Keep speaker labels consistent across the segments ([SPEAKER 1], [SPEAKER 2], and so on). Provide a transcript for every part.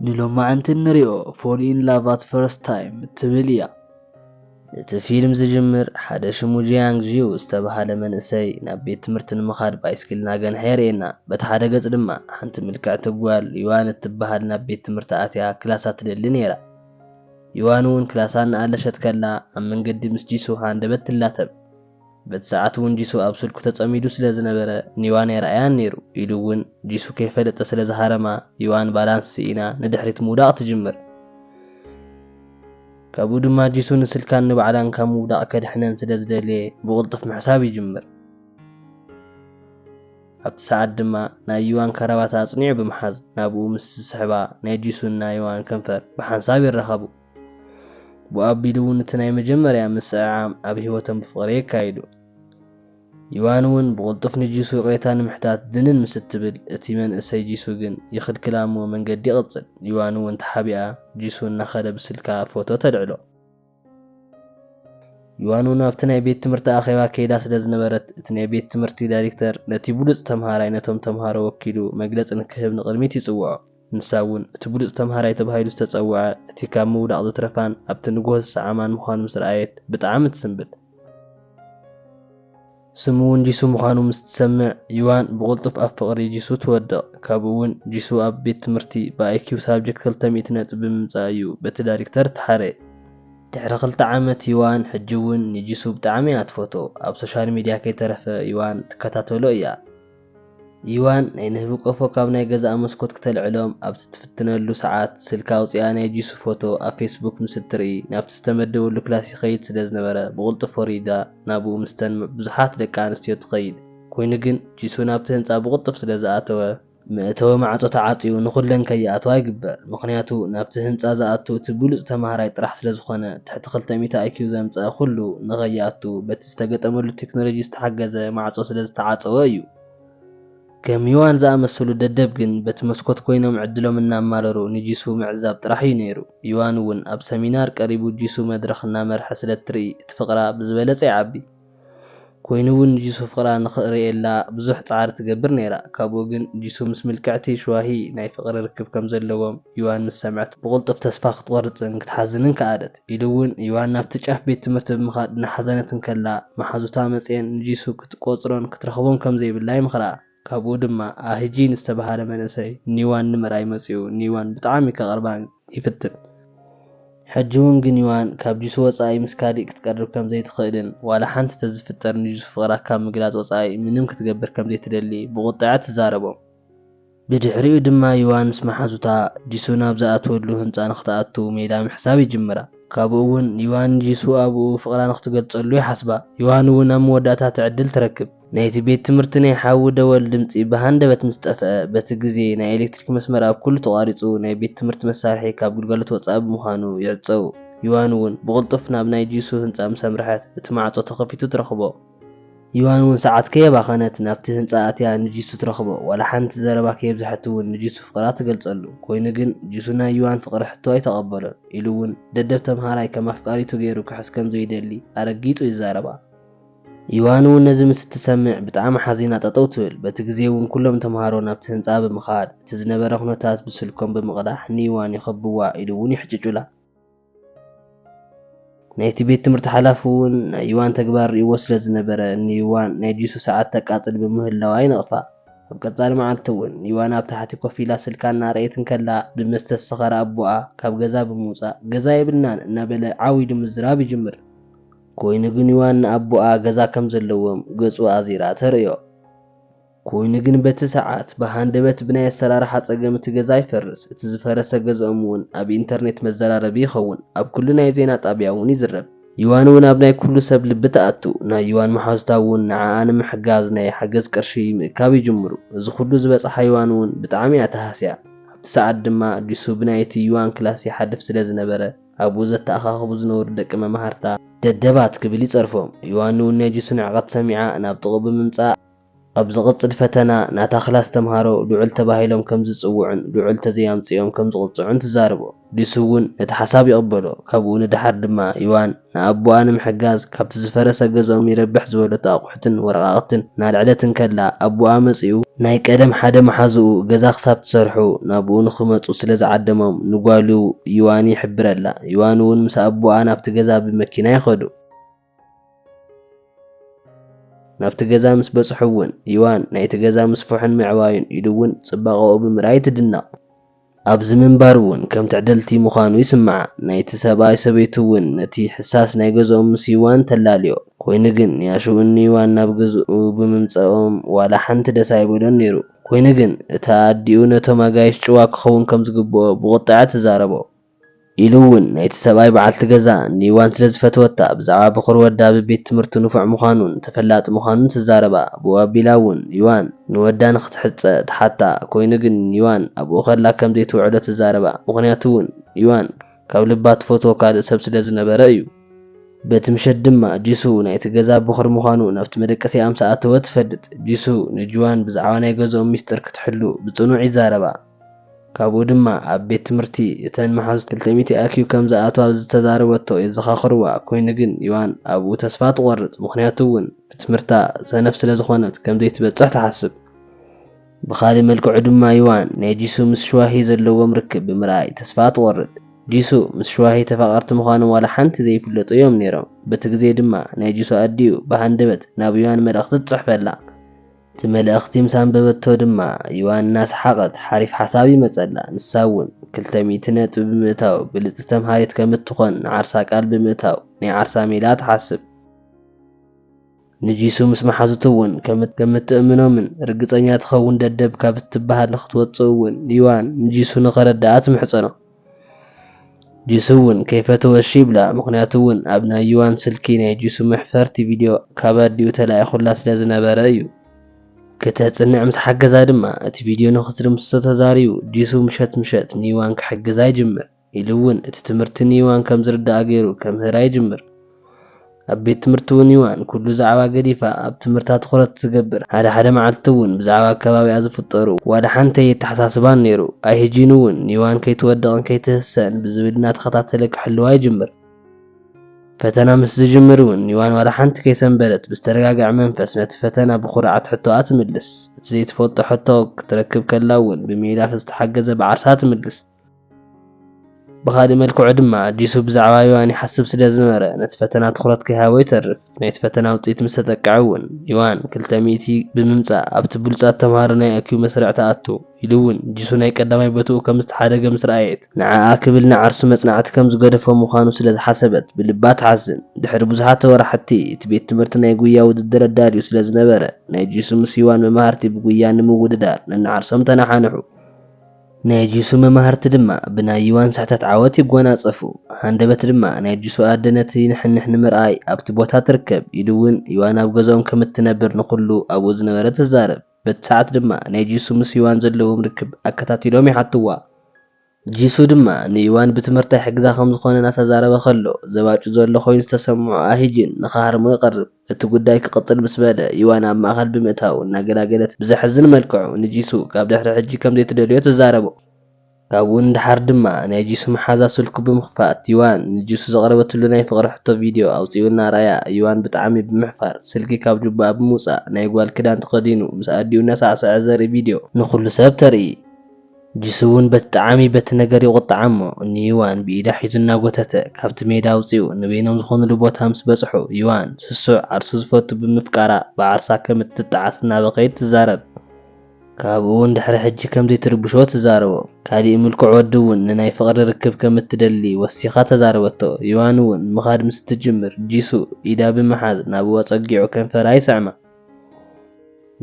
[SPEAKER 1] ንሎማዓንቲ ንሪኦ ፎል ኢን ላቭ ኣት ፈርስት ታይም ትብል እያ። እቲ ፊልም ዝጅምር ሓደ ሽሙ ጂያንግ ጂው ዝተባህለ መንእሰይ ናብ ቤት ትምህርቲ ንምኻድ ባይስክል እናገንሐ የርእየና። በቲ ሓደ ገጽ ድማ ሓንቲ ምልክዕቲ ጓል ይዋን እትበሃል ናብ ቤት ትምህርቲ ኣትያ ክላሳ ትደሊ ነይራ። ይዋን እውን ክላሳ እናኣለሸት ከላ ኣብ መንገዲ ምስ ጂሱ ሃንደበት ትላተብ። በቲ ሰዓት እውን ጂሱ ኣብ ስልኩ ተጸሚዱ ስለ ዝነበረ ንይዋን የርኣያን ነይሩ። ኢሉ እውን ጂሱ ከይፈለጠ ስለ ዝሃረማ ይዋን ባላንስ ሲኢና ንድሕሪት ምውዳቕ ትጅምር። ካብኡ ድማ ጂሱ ንስልካን ንባዕላን ካብ ምውዳቕ ከድሕነን ስለ ዝደልየ ብቕልጡፍ ምሕሳብ ይጅምር። ኣብቲ ሰዓት ድማ ናይ ይዋን ከረባታ ኣጽኒዑ ብምሓዝ ናብኡ ምስ ዝስሕባ ናይ ጂሱን ናይ ይዋን ከንፈር ብሓንሳብ ይረኸቡ። ብኣቢሉ እውን እቲ ናይ መጀመርያ ምስዕዓም ኣብ ህይወቶም ብፍቕሪ የካይዱ። ይዋን እውን ብቕልጡፍ ንጂሱ ቅሬታ ንምሕታት ድንን ምስ እትብል እቲ መንእሰይ ጂሱ ግን ይኽልክላሞ መንገዲ ይቕጽል። ይዋን እውን ተሓቢኣ ጂሱ እናኸደ ብስልካ ፎቶ ተልዕሎ። ይዋን እውን ኣብቲ ናይ ቤት ትምህርቲ ኣኼባ ከይዳ ስለ ዝነበረት እቲ ናይ ቤት ትምህርቲ ዳይሬክተር ነቲ ብሉፅ ተምሃራይ ነቶም ተምሃሮ ወኪሉ መግለፂ ንክህብ ንቕድሚት ይጽውዖ። ንሳ እውን እቲ ብሉፅ ተምሃራይ ተባሂሉ ዝተጸውዐ እቲ ካብ ምውዳቕ ዝትረፋን ኣብቲ ንጉሆ ዝሰዓማን ምዃኑ ምስ ረኣየት ብጣዕሚ ትስንብድ። ስሙ እውን ጂሱ ምዃኑ ምስ ትሰምዕ ይዋን ብቕልጡፍ ኣብ ፍቕሪ ጂሱ ትወድቕ። ካብኡ እውን ጂሱ ኣብ ቤት ትምህርቲ ብኣይኪው ሳብጀክት 200 ነጥቢ ብምምጻእ እዩ በቲ ዳይሬክተር ተሓረየ። ድሕሪ 2 ዓመት ይዋን ሕጂ እውን ንጂሱ ብጣዕሚ እያ ትፈትዎ። ኣብ ሶሻል ሚድያ ከይተረፈ ይዋን ትከታተሎ እያ። ይዋን ናይ ንህቢ ቆፎ ካብ ናይ ገዛእ መስኮት ክተልዕሎም ኣብቲ ትፍትነሉ ሰዓት ስልካ ኣውፂኣ ናይ ጂሱ ፎቶ ኣብ ፌስቡክ ምስ እትርኢ ናብቲ ዝተመደበሉ ክላስ ይኸይድ ስለ ዝነበረ ብቕልጡፍ ወሪዳ ናብኡ ምስተን ብዙሓት ደቂ ኣንስትዮ ትኸይድ። ኮይኑ ግን ጂሱ ናብቲ ህንፃ ብቕልጡፍ ስለ ዝኣተወ መእተዊ ማዕጾ ተዓጽዩ ንኹለን ከይኣተዋ ይግበር። ምክንያቱ ናብቲ ህንፃ ዝኣቱ እቲ ብሉፅ ተምሃራይ ጥራሕ ስለ ዝኾነ ትሕቲ 200 ኣይኪው ዘምፀአ ኩሉ ንኸይኣቱ በቲ ዝተገጠመሉ ቴክኖሎጂ ዝተሓገዘ ማዕጾ ስለ ዝተዓፀወ እዩ። ከም ይዋን ዝኣመሰሉ ደደብ ግን በቲ መስኮት ኮይኖም ዕድሎም እናማረሩ ንጂሱ ምዕዛብ ጥራሕ እዩ ነይሩ። ይዋን እውን ኣብ ሰሚናር ቀሪቡ ጂሱ መድረኽ እናመርሐ ስለ እትርኢ እቲ ፍቕራ ብዝበለፀ ይዓቢ። ኮይኑ እውን ጂሱ ፍቕራ ንኽርእየላ ብዙሕ ፃዕሪ ትገብር ነይራ። ካብኡ ግን ጂሱ ምስ ምልክዕቲ ሸዋሂ ናይ ፍቕሪ ርክብ ከም ዘለዎም ይዋን ምስ ሰምዐት ብቕልጡፍ ተስፋ ክትቆርፅን ክትሓዝንን ከኣደት። ኢሉ እውን ይዋን ናብቲ ጫፍ ቤት ትምህርቲ ብምኻድ እናሓዘነትን ከላ መሓዙታ መፅአን ንጂሱ ክትቆፅሮን ክትረኽቦን ከም ዘይብላ ይምኽራ። ካብኡ ድማ ኣህጂን ዝተባህለ መንእሰይ ንይዋን ንምርኣይ መፂኡ ንይዋን ብጣዕሚ ከቕርባን ይፍትን። ሕጂ እውን ግን ይዋን ካብ ጂሱ ወፃኢ ምስ ካሊእ ክትቀርብ ከም ዘይትኽእልን ዋላ ሓንቲ ተዝፍጠር ንጂሱ ፍቕራ ካብ ምግላፅ ወፃኢ ምንም ክትገብር ከም ዘይትደሊ ብቁጣ ትዛረቦም። ብድሕሪኡ ድማ ይዋን ምስ መሓዙታ ጂሱ ናብ ዝኣትወሉ ህንፃ ንኽትኣቱ ሜዳ ምሕሳብ ይጅምራ። ካብኡ እውን ይዋን ጂሱ ኣብኡ ፍቕራ ንኽትገልፀሉ ይሓስባ። ይዋን እውን ኣብ መወዳእታ ትዕድል ትረክብ። ናይቲ ቤት ትምህርቲ ናይ ሓዊ ደወል ድምፂ ብሃንደበት ምስ ጠፍአ በቲ ግዜ ናይ ኤሌክትሪክ መስመር ኣብ ኩሉ ተቋሪፁ ናይ ቤት ትምህርቲ መሳርሒ ካብ ግልጋሎት ወፃኢ ብምዃኑ ይዕፀው። ይዋን እውን ብቕልጡፍ ናብ ናይ ጂሱ ህንፃ ምስ ኣምርሐት እቲ ማዕፆ ተኸፊቱ ትረኽቦ። ይዋን እውን ሰዓት ከየባኸነት ናብቲ ህንፃ ኣትያ ንጂሱ ትረኽቦ። ዋላ ሓንቲ ዘረባ ከየብዝሐት እውን ንጂሱ ፍቕራ ትገልፀሉ። ኮይኑ ግን ጂሱ ናይ ይዋን ፍቕሪ ሕቶ ኣይተቐበሎን። ኢሉ እውን ደደብ ተምሃራይ ከም ኣፍቃሪቱ ገይሩ ክሕዝ ከም ዘይደሊ ኣረጊጡ ይዛረባ። ይዋን እውን ነዚ ምስ እትሰምዕ ብጣዕሚ ሓዚና ጠጠው ትብል። በቲ ግዜ እውን ኩሎም ተምሃሮ ናብቲ ህንፃ ብምኻድ እቲ ዝነበረ ኩነታት ብስልኮም ብምቕዳሕ ንይዋን ይኸብዋ ኢሉ እውን ይሕጭጩላ። ናይቲ ቤት ትምህርቲ ሓላፊ እውን ናይ ይዋን ተግባር ርእይዎ ስለ ዝነበረ ንይዋን ናይ ጂሱ ሰዓት ተቃፅል ብምህላዋ ይነቕፋ። ኣብ ቀጻሊ መዓልቲ እውን ይዋን ኣብ ታሕቲ ኮፍ ኢላ ስልካ እናርአየትን ከላ ብመስተ ዝሰኸረ ኣቦኣ ካብ ገዛ ብምውፃእ ገዛ የብልናን እናበለ ዓዊሉ ምዝራብ ይጅምር። ኮይኑ ግን ይዋን ንኣቦኣ ገዛ ከም ዘለዎም ገጹ ኣዚራ ተርእዮ። ኮይኑ ግን በቲ ሰዓት ብሃንደበት ብናይ ኣሰራርሓ ፀገም እቲ ገዛ ይፈርስ። እቲ ዝፈረሰ ገዝኦም እውን ኣብ ኢንተርኔት መዘራረቢ ይኸውን። ኣብ ኩሉ ናይ ዜና ጣብያ እውን ይዝረብ። ይዋን እውን ኣብ ናይ ኩሉ ሰብ ልቢ ተኣቱ። ናይ ይዋን መሓዙታ እውን ንዓኣ ንምሕጋዝ ናይ ሓገዝ ቅርሺ ምእካብ ይጅምሩ። እዚ ኩሉ ዝበፅሓ ይዋን እውን ብጣዕሚ እያ ተሃስያ። ኣብቲ ሰዓት ድማ ጂሱ ብናይቲ ይዋን ክላስ ይሓልፍ ስለ ዝነበረ ኣብኡ ዘተኣኻኽቡ ዝነበሩ ደቂ መምሃርታ ደደባት ክብል ይፀርፎም። ይዋን እውን ናይ ጂሱ ንዕቐት ሰሚዓ ናብ ጥቕኡ ብምምፃእ ኣብ ዝቕጽል ፈተና ናታ ክላስ ተምሃሮ ልዑል ተባሂሎም ከም ዝጽውዑን ልዑል ተዘያምጽኦም ከም ዝቕጽዑን ትዛረቦ። ዲሱ እውን ነቲ ሓሳብ ይቕበሎ። ካብኡ ንድሓር ድማ ይዋን ንኣቦኣ ንምሕጋዝ ካብቲ ዝፈረሰ ገዝኦም ይረብሕ ዝበለቶ ኣቑሑትን ወረቓቕትን እናልዕለትን ከላ ኣቦኣ መጺኡ ናይ ቀደም ሓደ መሓዝኡ ገዛ ክሳብ ትሰርሑ ናብኡ ንኽመጹ ስለ ዝዓደሞም ንጓሉ ይዋን ይሕብረላ። ይዋን እውን ምስ ኣቦኣ ናብቲ ገዛ ብመኪና ይኸዱ። ናብቲ ገዛ ምስ በጽሑ እውን ይዋን ናይቲ ገዛ ምስፍሑን ምዕባዩን ኢሉ እውን ጽባቐኡ ብምርኣይ ትድነቕ። ኣብዚ ምንባር እውን ከም ትዕደልቲ ምዃኑ ይስምዓ። ናይቲ ሰብኣይ ሰበይቱ እውን ነቲ ሕሳስ ናይ ገዝኦም ምስ ይዋን ተላልዮ። ኮይኑ ግን ያሹ እኒ ይዋን ናብ ገዝኡ ብምምጽኦም ዋላ ሓንቲ ደስ ኣይብሎን ነይሩ። ኮይኑ ግን እታ ኣዲኡ ነቶም ኣጋይሽ ጭዋ ክኸውን ከም ዝግብኦ ብቑጣዐ ትዛረቦ። ኢሉ እውን ናይቲ ሰብኣይ በዓልቲ ገዛ ንይዋን ስለ ዝፈትወታ ብዛዕባ ብኹር ወዳ ብቤት ትምህርቲ ንፉዕ ምዃኑን ተፈላጢ ምዃኑን ትዛረባ። ብኡ ኣቢላ እውን ይዋን ንወዳ ንኽትሕፀ ትሓታ። ኮይኑ ግን ይዋን ኣብኡ ኸላ ከም ዘይትውዕሎ ትዛረባ። ምኽንያቱ እውን ይዋን ካብ ልባ ትፈትዎ ካልእ ሰብ ስለ ዝነበረ እዩ። በቲ ምሸት ድማ ጂሱ ናይቲ ገዛ ብኹር ምዃኑ ናብቲ መደቀሲኣ ምስ ኣተወ ትፈልጥ። ጂሱ ንጅዋን ብዛዕባ ናይ ገዝኦም ሚስጥር ክትሕሉ ብጽኑዕ ይዛረባ። ካብኡ ድማ ኣብ ቤት ትምህርቲ እተን መሓዙ 200 ኣኪዩ ከም ዝኣትዋ ዝተዛረበቶ የዘኻኽርዋ። ኮይኑ ግን ይዋን ኣብኡ ተስፋ ትቖርጽ። ምኽንያቱ እውን ብትምህርታ ሰነፍ ስለ ዝኾነት ከም ዘይትበጽሕ ትሓስብ። ብኻልእ መልክዑ ድማ ይዋን ናይ ጂሱ ምስ ሽዋሂ ዘለዎም ርክብ ብምርኣይ ተስፋ ትቖርጽ። ጂሱ ምስ ሽዋሂ ተፋቐርቲ ምዃኖም ዋላ ሓንቲ ዘይፍለጡ እዮም ነይሮም። በቲ ግዜ ድማ ናይ ጂሱ ኣዲኡ ብሃንደበት ናብ ይዋን መልእኽቲ ትጽሕፈላ። እቲ መልእኽቲ ምስ ኣንበበቶ ድማ ይዋን እናሰሓቐት ሓሪፍ ሓሳብ ይመጸላ። ንሳ እውን 200 ነጥቢ ብምእታው ብልጽቲ ተምሃሪት ከም እትኾን ንዓርሳ ቃል ብምእታው ናይ ዓርሳ ሜላ ትሓስብ። ንጂሱ ምስ መሓዙቱ እውን ከም እትእምኖምን ርግጸኛ ትኸውን ደደብ ካብ እትበሃል ንኽትወጽእ እውን ይዋን ንጂሱ ንኸረድኣ ትምሕጸኖ። ጂሱ እውን ከይፈተወ እሺ ይብላ። ምኽንያቱ እውን ኣብ ናይ ይዋን ስልኪ ናይ ጂሱ መሕፈርቲ ቪድዮ ካብ ኣዲኡ ተላኢኹላ ስለ ዝነበረ እዩ። ከተጽንዕ ምስ ሓገዛ ድማ እቲ ቪድዮ ንኽትድምስሶ ተዛሪቡ ጂሱ ምሸት ምሸት ንይዋን ክሕግዛ ይጅምር። ኢሉ እውን እቲ ትምህርቲ ንይዋን ከም ዝርዳኣ ገይሩ ከምህራ ይጅምር። ኣብ ቤት ትምህርቲ እውን ይዋን ኩሉ ዛዕባ ገዲፋ ኣብ ትምህርታ ትኹረት ትገብር። ሓደ መዓልቲ እውን ብዛዕባ ከባቢኣ ዝፍጠሩ ዋላ ሓንቲ የተሓሳስባን ነይሩ። ኣይሕጂን እውን ንይዋን ከይትወድቕን ከይትህሰን ብዝብል እናተኸታተለ ክሕልዋ ይጅምር። ፈተና ምስ ዝጅምር እውን ይዋን ዋላ ሓንቲ ከይሰንበለት ብዝተረጋግዐ መንፈስ ነቲ ፈተና ብኹርዓት ሕቶኣ ትምልስ። እቲ ዘይትፈልጦ ሕቶ ክትረክብ ከላ እውን ብሜላ ዝተሓገዘ ብዓርሳ ትምልስ። ብኻልእ መልክዑ ድማ ጂሱ ብዛዕባ ይዋን ይሓስብ ስለ ዝነበረ ነቲ ፈተና ትኹረት ከይሃቦ ይተርፍ። ናይቲ ፈተና ውፅኢት ምስ ተጠቅዐ እውን ይዋን 200 ብምምጻእ ኣብቲ ብሉጻት ተምሃሮ ናይ ኣኪዩ መስርዕ ተኣቱ። ኢሉ እውን ጂሱ ናይ ቀዳማይ ቦትኡ ከም ዝተሓደገ ምስ ረኣየት ንዓኣ ክብል ንዓርሱ መጽናዕቲ ከም ዝገደፎ ምዃኑ ስለ ዝሓሰበት ብልባ ትሓዝን። ድሕሪ ብዙሓት ወራሕቲ እቲ ቤት ትምህርቲ ናይ ጉያ ውድድር ኣዳልዩ ስለ ዝነበረ ናይ ጂሱ ምስ ይዋን መምሃርቲ ብጉያ ንምውድዳር ነንዓርሶም ተነሓንሑ። ናይ ጂሱ መምሃርቲ ድማ ብናይ ይዋን ስሕተት ዓወት ይጎናጸፉ። ሃንደበት ድማ ናይ ጂሱ ኣደ ነቲ ንሕንሕ ንምርኣይ ኣብቲ ቦታ ትርከብ። ኢሉ እውን ይዋን ኣብ ገዝኦም ከም እትነብር ንኹሉ ኣብኡ ዝነበረ ትዛረብ። በቲ ሰዓት ድማ ናይ ጂሱ ምስ ይዋን ዘለዎም ርክብ ኣከታቲሎም ይሓትዋ። ጂሱ ድማ ንይዋን ብትምህርታ ይሕግዛ ከም ዝኾነ እናተዛረበ ከሎ ዘባጩ ዘሎ ኮይኑ ዝተሰምዖ ኣይሕጂን ንኽሃርሞ ይቐርብ። እቲ ጉዳይ ክቕጽል ምስ በለ ይዋን ኣብ ማእኸል ብምእታው እናገላገለት ብዘሕዝን መልክዑ ንጂሱ ካብ ድሕሪ ሕጂ ከም ዘይትደልዮ ትዛረቦ። ካብኡ እንድሓር ድማ ናይ ጂሱ መሓዛ ስልኩ ብምኽፋት ይዋን ንጂሱ ዘቕረበትሉ ናይ ፍቕሪ ሕቶ ቪድዮ ኣውፂኡ እናርኣያ ይዋን ብጣዕሚ ብምሕፋር ስልኪ ካብ ጅባኣ ብምውፃእ ናይ ጓል ክዳን ተኸዲኑ ምስ ኣዲኡ እናሳዕሰዐ ዘርኢ ቪድዮ ንኹሉ ሰብ ተርኢ። ጂሱ እውን ብጣዕሚ በቲ ነገር ይቑጣዕ እሞ ንይዋን ብኢዳ ሒዙ እናጎተተ ካብቲ ሜዳ ኣውፂኡ ንበይኖም ዝኾኑሉ ቦታ ምስ በጽሑ ይዋን ስሱዕ ዓርሱ ዝፈቱ ብምፍቃራ ብዓርሳ ከም እትጥዓት እናበኸየት ትዛረብ። ካብኡ እውን ድሕሪ ሕጂ ከም ዘይትርብሾ ትዛረቦ። ካሊእ ምልኩዕ ወዲ እውን ንናይ ፍቕሪ ርክብ ከም እትደሊ ወሲኻ ተዛረበቶ። ይዋን እውን ምኻድ ምስ ትጅምር ጂሱ ኢዳ ብምሓዝ ናብኡ ጸጊዑ ከንፈራ ይስዕማ።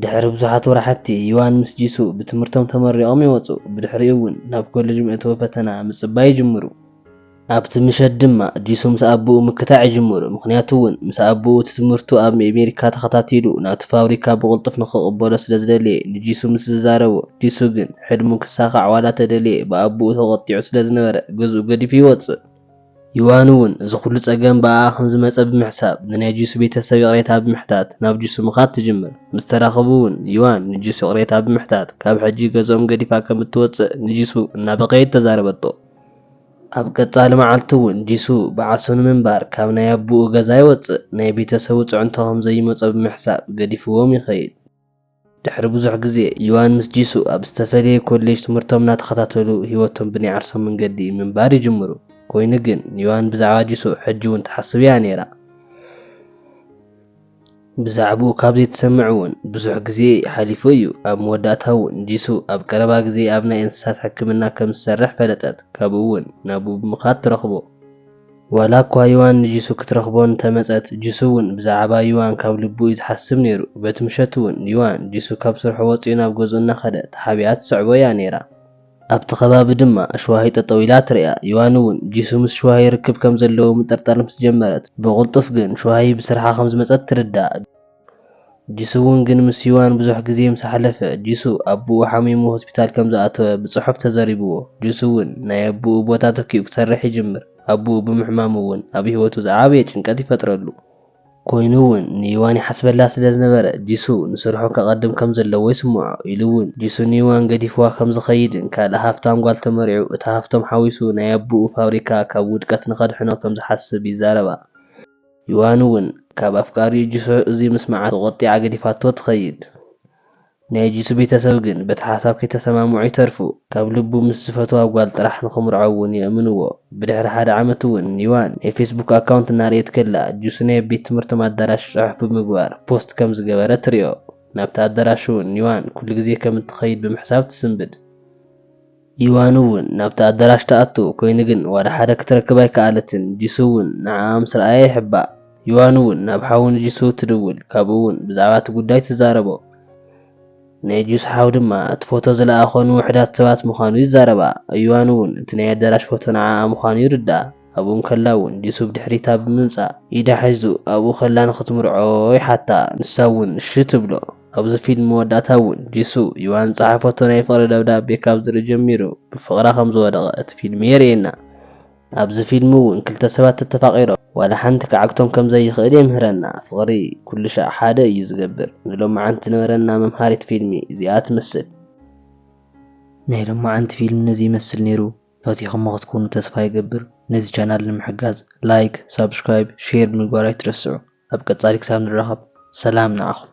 [SPEAKER 1] ድሕሪ ብዙሓት ወራሕቲ ይዋን ምስ ጂሱ ብትምህርቶም ተመሪቖም ይወፁ። ብድሕሪኡ እውን ናብ ኮሌጅ መእተዊ ፈተና ምጽባይ ይጅምሩ። ኣብቲ ምሸት ድማ ጂሱ ምስ ኣቦኡ ምክታዕ ይጅምሩ። ምኽንያቱ እውን ምስ ኣቦኡ እቲ ትምህርቱ ኣብ ኣሜሪካ ተኸታቲሉ ናብቲ ፋብሪካ ብቕልጡፍ ንኽቕበሎ ስለ ዝደለየ ንጂሱ ምስ ዝዛረቦ ጂሱ ግን ሕልሙ ክሳኻዕ ዋላ ተደልየ ብኣቦኡ ተቐጢዑ ስለ ዝነበረ ገዝኡ ገዲፉ ይወፅእ። يوان እውን እዚ ኩሉ ፀገም በኣ ከም ዝመፀ ብምሕሳብ ንናይ ጂሱ ቤተሰብ ቅሬታ ብምሕታት ናብ ጂሱ ምኻድ ትጅምር። ምስ ተራኸቡ እውን ይዋን ንጂሱ ቅሬታ ብምሕታት ካብ ሕጂ ገዝኦም ገዲፋ ከም እትወፅእ ንጂሱ እናበቐየት ተዛረበቶ። ኣብ ቀጻሊ መዓልቲ እውን ጂሱ በዓሱ ንምንባር ካብ ናይ ኣቡኡ ገዛ ይወፅእ። ናይ ቤተሰቡ ፅዕንቶ ከም ዘይመፀ ብምሕሳብ ገዲፍዎም ይኸይድ። ድሕሪ ብዙሕ ግዜ ይዋን ምስ ጂሱ ኣብ ዝተፈለየ ኮሌጅ ትምህርቶም እናተኸታተሉ ህይወቶም ብናይ ዓርሶም መንገዲ ምንባር ይጅምሩ። ኮይኑ ግን ይዋን ብዛዕባ ጂሱ ሕጂ እውን ትሓስብ እያ ነይራ። ብዛዕባኡ ካብ ዘይትሰምዕ እውን ብዙሕ ግዜ ሓሊፉ እዩ። ኣብ መወዳእታ እውን ጂሱ ኣብ ቀረባ ግዜ ኣብ ናይ እንስሳት ሕክምና ከም ዝሰርሕ ፈለጠት። ካብኡ እውን ናብኡ ብምኻድ ትረኽቦ። ዋላ እኳ ይዋን ንጂሱ ክትረኽቦ እንተመፀት ጂሱ እውን ብዛዕባ ይዋን ካብ ልቡ እዩ ዝሓስብ ነይሩ። በቲ ምሸት እውን ይዋን ጂሱ ካብ ስርሑ ወፂኡ ናብ ገዝኡ እናኸደ ተሓቢኣ ትስዕቦ እያ ነይራ። ኣብቲ ከባቢ ድማ ሽዋሂ ጠጠው ኢላ ትሪኣ። ይዋን እውን ጂሱ ምስ ሽዋሂ ርክብ ከም ዘለዎ ምጥርጣር ምስ ጀመረት ብቕልጡፍ ግን ሽዋሂ ብስርሓ ከም ዝመፀት ትርዳእ። ጂሱ እውን ግን ምስ ይዋን ብዙሕ ግዜ ምስ ሓለፈ ጂሱ ኣቡኡ ሓሚሙ ሆስፒታል ከም ዝኣተወ ብፅሑፍ ተዘሪብዎ። ጂሱ እውን ናይ ኣቡኡ ቦታ ተኪኡ ክሰርሕ ይጅምር። ኣቡኡ ብምሕማሙ እውን ኣብ ሂወቱ ዝዓበየ ጭንቀት ይፈጥረሉ። ኮይኑ እውን ንይዋን ይሓስበላ ስለ ዝነበረ ጂሱ ንስርሑ ከቐድም ከም ዘለዎ ይስምዖ። ኢሉ እውን ጂሱ ንይዋን ገዲፍዋ ከም ዝኸይድን ካልእ ሃፍታም ጓል ተመሪዑ እታ ሃፍቶም ሓዊሱ ናይ ኣቡኡ ፋብሪካ ካብ ውድቀት ንኸድሕኖ ከም ዝሓስብ ይዛረባ። ይዋን እውን ካብ ኣፍቃሪኡ ጂሱ እዚ ምስማዓ ተቆጢዓ ገዲፋቶ ትኸይድ። ናይ ጂሱ ቤተሰብ ግን በቲ ሓሳብ ከይተሰማምዑ ይተርፉ። ካብ ልቡ ምስ ዝፈትዋ ጓል ጥራሕ ንኽምርዖ እውን የእምንዎ። ብድሕሪ ሓደ ዓመት እውን ይዋን ናይ ፌስቡክ ኣካውንት እናርአየት ከላ ጂሱ ናይ ቤት ትምህርቶም ኣዳራሽ ፅሑፍ ብምግባር ፖስት ከም ዝገበረ ትሪኦ። ናብቲ ኣዳራሽ እውን ይዋን ኩሉ ግዜ ከም እትኸይድ ብምሕሳብ ትስንብድ። ይዋን እውን ናብቲ ኣዳራሽ ተኣቱ። ኮይኑ ግን ዋላ ሓደ ክትረክብ ኣይከኣለትን። ጂሱ እውን ንዓኣ ምስ ረኣየ ይሕባእ። ይዋን እውን ናብ ሓው ንጂሱ ትድውል። ካብኡ እውን ብዛዕባ እቲ ጉዳይ ትዛረቦ። ናይ ጂሱ ሓው ድማ እቲ ፎቶ ዝለኣኾኑ ውሕዳት ሰባት ምዃኑ ይዛረባ። ይዋን እውን እቲ ናይ ኣዳራሽ ፎቶ ንዓኣ ምዃኑ ይርዳእ። ኣብኡ ከላ እውን ጂሱ ብድሕሪታ ብምምፃእ ኢዳ ሒዙ ኣብኡ ከላ ንኽትምርዖ ይሓታ። ንሳ እውን እሺ ትብሎ። ኣብዚ ፊልም መወዳእታ እውን ጂሱ ይዋን ዝፀሓፈቶ ናይ ፍቕሪ ደብዳቤ ካብ ዝርኢ ጀሚሩ ብፍቕራ ከም ዝወደቐ እቲ ፊልሚ የርእየና። ኣብዚ ፊልም እውን ክልተ ሰባት ተተፋቒሮም ዋላ ሓንቲ ክዓግቶም ከም ዘይኽእል የምህረና። ፍቕሪ ኩሉ ሻዕ ሓደ እዩ ዝገብር። ንሎማዓንቲ ዝነበረና መምሃሪት ፊልሚ እዚኣ ትመስል። ናይ ሎማዓንቲ ፊልም ነዚ ይመስል ነይሩ። ፈቲኹም ክትኮኑ ተስፋ ይገብር። ነዚ ቻናል ንምሕጋዝ ላይክ፣ ሳብስክራይብ፣ ሼር ምግባር ኣይትረስዑ። ኣብ ቀጻሊ ክሳብ ንራኸብ ሰላም ንዓኹም።